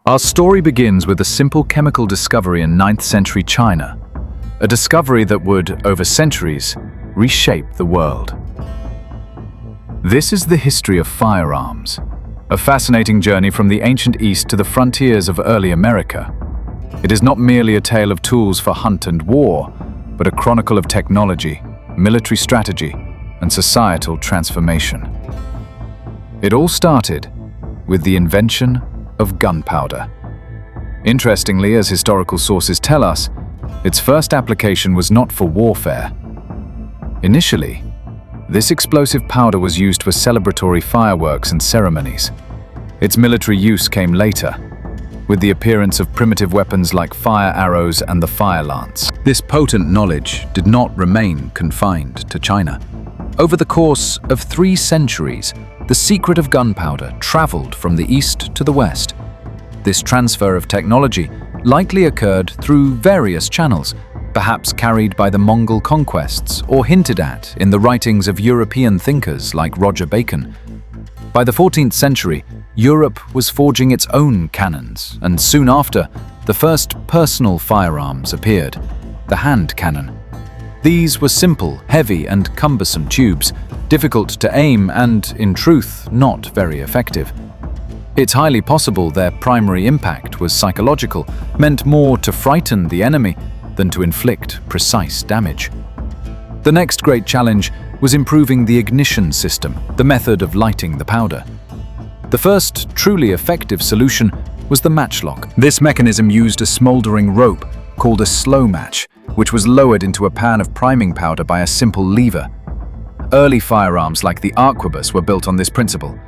Our story begins with a simple chemical discovery in 9th century China, a discovery that would, over centuries, reshape the world. This is the history of firearms, a fascinating journey from the ancient East to the frontiers of early America. It is not merely a tale of tools for hunt and war, but a chronicle of technology, military strategy, and societal transformation. It all started with the invention of gunpowder. Interestingly, as historical sources tell us, its first application was not for warfare. Initially, this explosive powder was used for celebratory fireworks and ceremonies. Its military use came later, with the appearance of primitive weapons like fire arrows and the fire lance. This potent knowledge did not remain confined to China. Over the course of 3 centuries, the secret of gunpowder traveled from the east to the west. This transfer of technology likely occurred through various channels, perhaps carried by the Mongol conquests or hinted at in the writings of European thinkers like Roger Bacon. By the 14th century, Europe was forging its own cannons, and soon after, the first personal firearms appeared, the hand cannon. These were simple, heavy, and cumbersome tubes, difficult to aim and, in truth, not very effective. It's highly possible their primary impact was psychological, meant more to frighten the enemy than to inflict precise damage. The next great challenge was improving the ignition system, the method of lighting the powder. The first truly effective solution was the matchlock. This mechanism used a smoldering rope called a slow match, which was lowered into a pan of priming powder by a simple lever. Early firearms like the arquebus were built on this principle,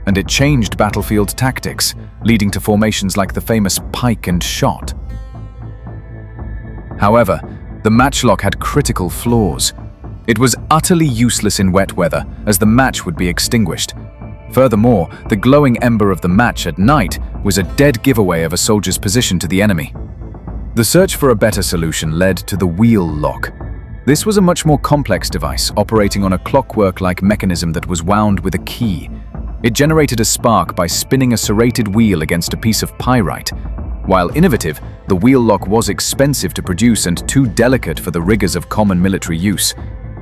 and it changed battlefield tactics, leading to formations like the famous pike and shot. However, the matchlock had critical flaws. It was utterly useless in wet weather, as the match would be extinguished. Furthermore, the glowing ember of the match at night was a dead giveaway of a soldier's position to the enemy. The search for a better solution led to the wheel lock. This was a much more complex device, operating on a clockwork-like mechanism that was wound with a key. It generated a spark by spinning a serrated wheel against a piece of pyrite. While innovative, the wheel lock was expensive to produce and too delicate for the rigors of common military use.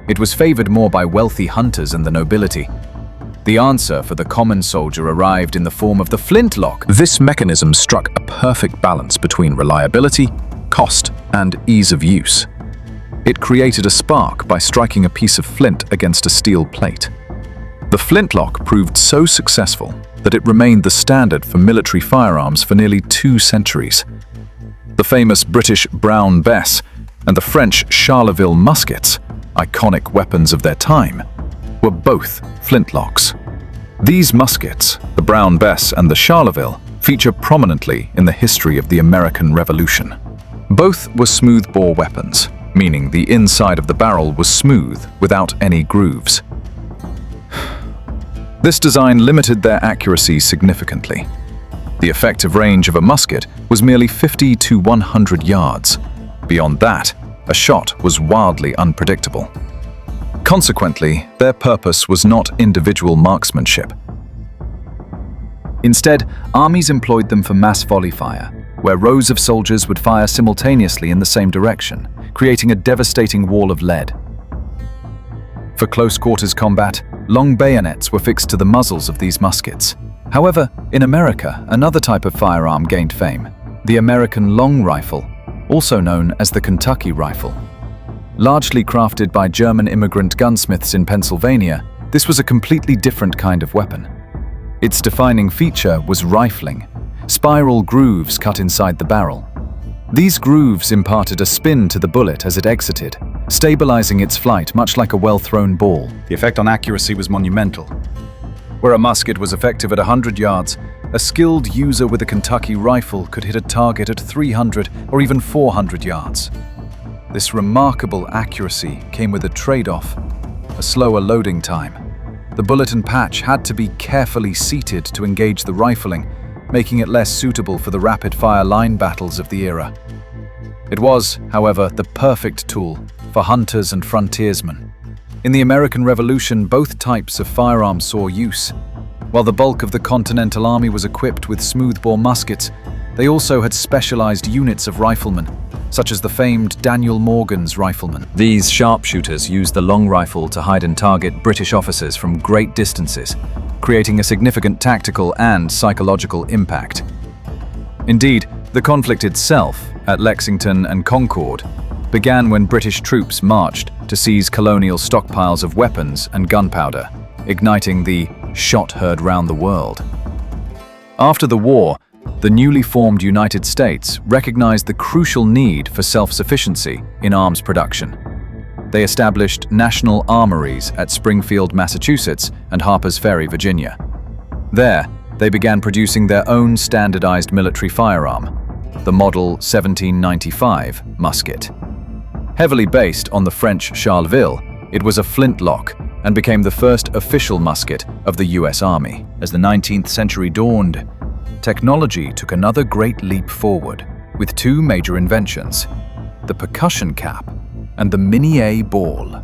It was favored more by wealthy hunters and the nobility. The answer for the common soldier arrived in the form of the flintlock. This mechanism struck a perfect balance between reliability, cost, and ease of use. It created a spark by striking a piece of flint against a steel plate. The flintlock proved so successful that it remained the standard for military firearms for nearly 2 centuries. The famous British Brown Bess and the French Charleville muskets, iconic weapons of their time, were both flintlocks. These muskets, the Brown Bess and the Charleville, feature prominently in the history of the American Revolution. Both were smooth-bore weapons, meaning the inside of the barrel was smooth without any grooves. This design limited their accuracy significantly. The effective range of a musket was merely 50 to 100 yards. Beyond that, a shot was wildly unpredictable. Consequently, their purpose was not individual marksmanship. Instead, armies employed them for mass volley fire, where rows of soldiers would fire simultaneously in the same direction, creating a devastating wall of lead. For close-quarters combat, long bayonets were fixed to the muzzles of these muskets. However, in America, another type of firearm gained fame, the American long rifle, also known as the Kentucky rifle. Largely crafted by German immigrant gunsmiths in Pennsylvania, this was a completely different kind of weapon. Its defining feature was rifling, spiral grooves cut inside the barrel. These grooves imparted a spin to the bullet as it exited, stabilizing its flight much like a well-thrown ball. The effect on accuracy was monumental. Where a musket was effective at 100 yards, a skilled user with a Kentucky rifle could hit a target at 300 or even 400 yards. This remarkable accuracy came with a trade-off, a slower loading time. The bullet and patch had to be carefully seated to engage the rifling, making it less suitable for the rapid-fire line battles of the era. It was, however, the perfect tool for hunters and frontiersmen. In the American Revolution, both types of firearms saw use. While the bulk of the Continental Army was equipped with smoothbore muskets, They also had specialized units of riflemen, such as the famed Daniel Morgan's riflemen. These sharpshooters used the long rifle to hide and target British officers from great distances, creating a significant tactical and psychological impact. Indeed, the conflict itself, at Lexington and Concord, began when British troops marched to seize colonial stockpiles of weapons and gunpowder, igniting the "shot heard round the world." After the war, the newly formed United States recognized the crucial need for self-sufficiency in arms production. They established national armories at Springfield, Massachusetts and Harper's Ferry, Virginia. There, they began producing their own standardized military firearm, the Model 1795 musket. Heavily based on the French Charleville, it was a flintlock and became the first official musket of the US Army. As the 19th century dawned, technology took another great leap forward with two major inventions, the percussion cap and the Minié ball.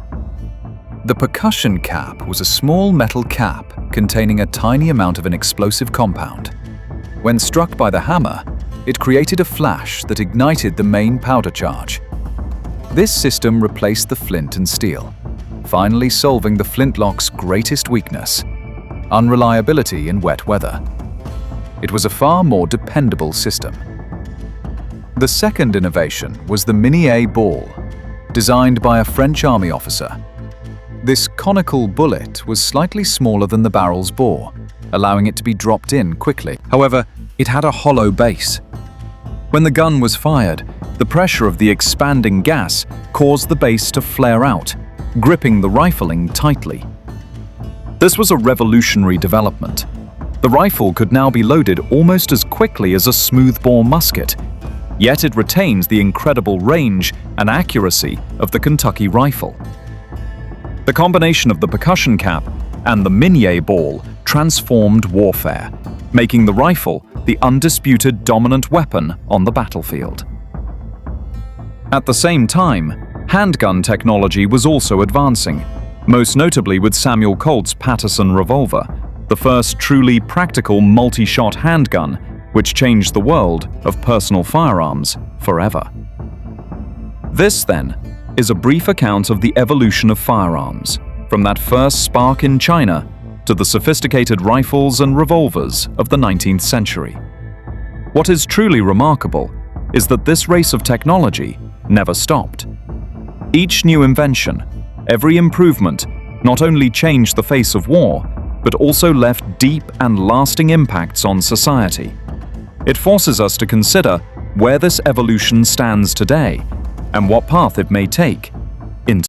The percussion cap was a small metal cap containing a tiny amount of an explosive compound. When struck by the hammer, it created a flash that ignited the main powder charge. This system replaced the flint and steel, finally solving the flintlock's greatest weakness: unreliability in wet weather. It was a far more dependable system. The second innovation was the Minié ball, designed by a French army officer. This conical bullet was slightly smaller than the barrel's bore, allowing it to be dropped in quickly. However, it had a hollow base. When the gun was fired, the pressure of the expanding gas caused the base to flare out, gripping the rifling tightly. This was a revolutionary development. The rifle could now be loaded almost as quickly as a smoothbore musket, yet it retains the incredible range and accuracy of the Kentucky rifle. The combination of the percussion cap and the Minié ball transformed warfare, making the rifle the undisputed dominant weapon on the battlefield. At the same time, handgun technology was also advancing, most notably with Samuel Colt's Patterson revolver, the first truly practical multi-shot handgun, which changed the world of personal firearms forever. This, then, is a brief account of the evolution of firearms, from that first spark in China to the sophisticated rifles and revolvers of the 19th century. What is truly remarkable is that this race of technology never stopped. Each new invention, every improvement, not only changed the face of war, but also left deep and lasting impacts on society. It forces us to consider where this evolution stands today and what path it may take